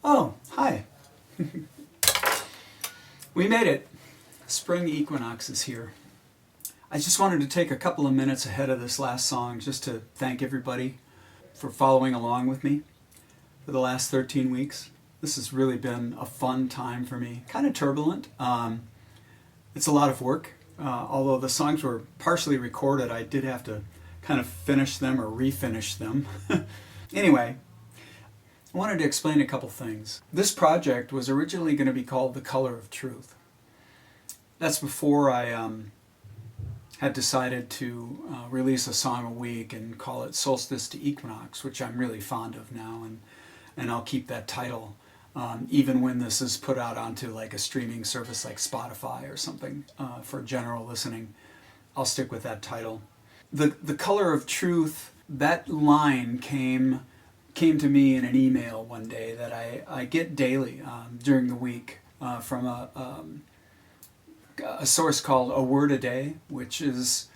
Oh, hi. We made it. Spring equinox is here. I just wanted to take a couple of minutes ahead of this last song just to thank everybody for following along with me for the last 13 weeks. This has really been a fun time for me. Kind of turbulent. It's a lot of work. Although the songs were partially recorded, I did have to kind of finish them or refinish them. Anyway, I wanted to explain a couple things. This project was originally going to be called The Color of Truth. That's before I had decided to release a song a week and call it Solstice to Equinox, which I'm really fond of now, and I'll keep that title even when this is put out onto like a streaming service like Spotify or something for general listening. I'll stick with that title. The Color of Truth, that line came to me in an email one day that I get daily during the week from a source called A Word a Day, which is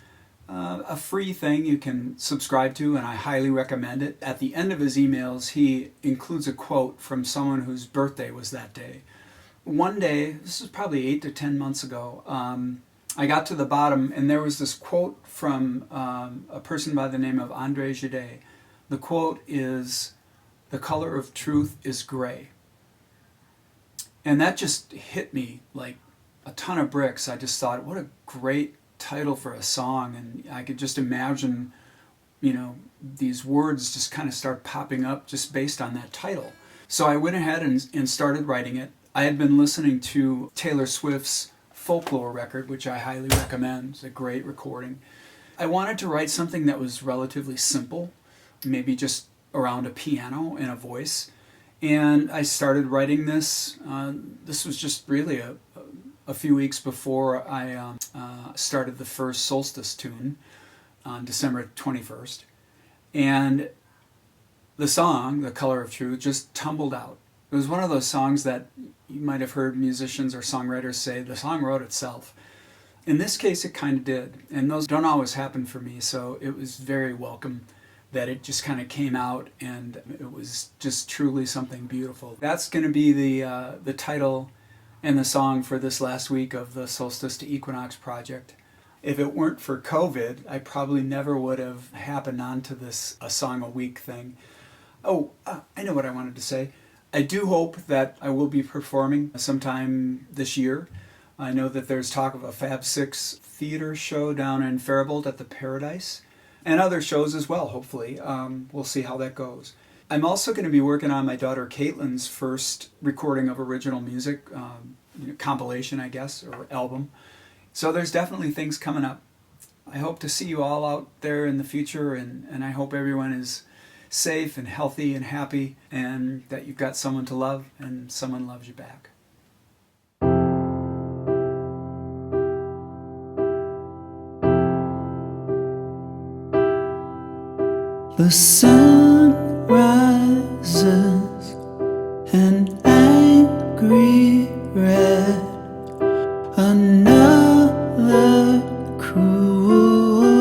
a free thing you can subscribe to, and I highly recommend it. At the end of his emails, he includes a quote from someone whose birthday was that day. One day, this is probably 8 to 10 months ago, I got to the bottom, and there was this quote from a person by the name of Andre Gide. The quote is, "The color of truth is gray." And that just hit me like a ton of bricks. I just thought, what a great title for a song, and I could just imagine, these words just kind of start popping up just based on that title. So I went ahead and started writing it. I had been listening to Taylor Swift's Folklore record, which I highly recommend. It's a great recording. I wanted to write something that was relatively simple, maybe just around a piano and a voice. And I started writing this. This was just really a few weeks before I started the first solstice tune on December 21st. And the song, The Color of Truth, just tumbled out. It was one of those songs that you might have heard musicians or songwriters say, the song wrote itself. In this case, it kind of did. And those don't always happen for me, so it was very welcome that it just kind of came out, and it was just truly something beautiful. That's going to be the title and the song for this last week of the Solstice to Equinox project. If it weren't for COVID, I probably never would have happened onto this a song a week thing. Oh, I know what I wanted to say. I do hope that I will be performing sometime this year. I know that there's talk of a Fab 6 theater show down in Faribault at the Paradise, and other shows as well, hopefully. We'll see how that goes. I'm also going to be working on my daughter Caitlin's first recording of original music, compilation, I guess, or album. So there's definitely things coming up. I hope to see you all out there in the future, and I hope everyone is safe and healthy and happy, and that you've got someone to love and someone loves you back. The sun rises an angry red, another cruel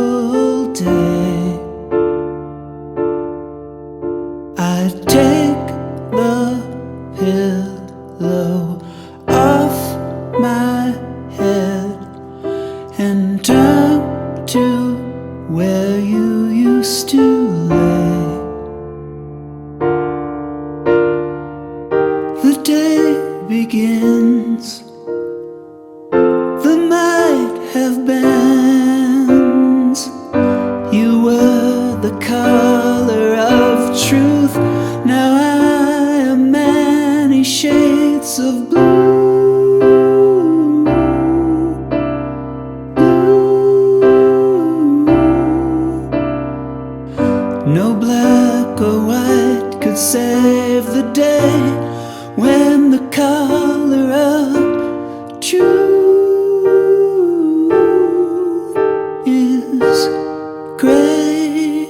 day. I take the pillow off my head and turn to where you used to lay. The day begins, the might have beens. You were the color of truth, now I am many shades of blue. No black or white could save the day when the color of truth is gray.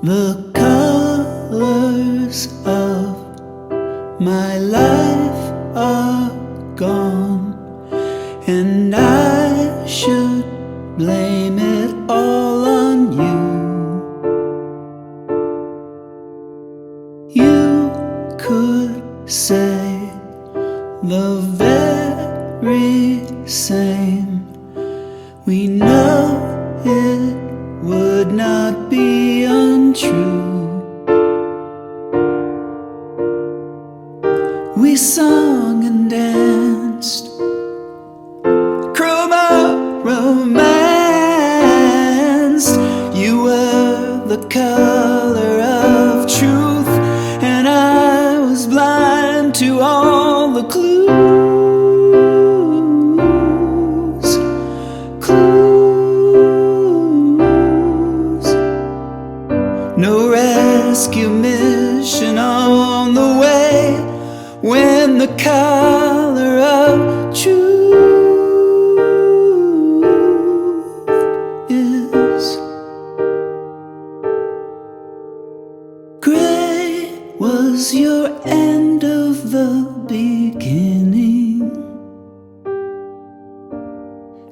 The color colors of my life are gone, and I should blame it all on you. You could say the very same. We know it would not be untrue. We sung and danced, chroma romanced. You were the color of truth, and I was blind to all the clues. No rescue mission on the way when the color of truth is gray. Was your end of the beginning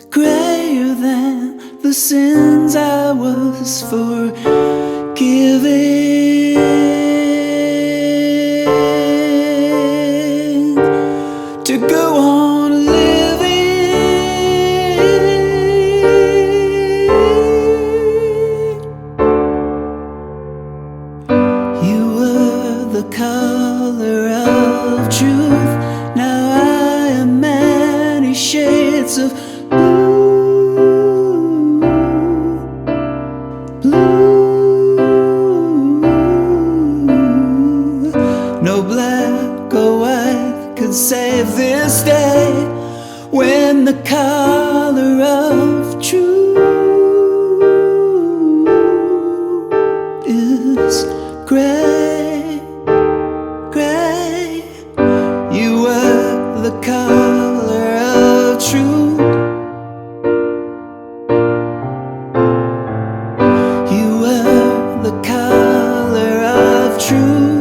grayer than the sins I was forgiving, to go on living? You were the color of truth. Now I am many shades of no black or white could save this day when the color of truth is gray, gray. You were the color of truth. You were the color of truth.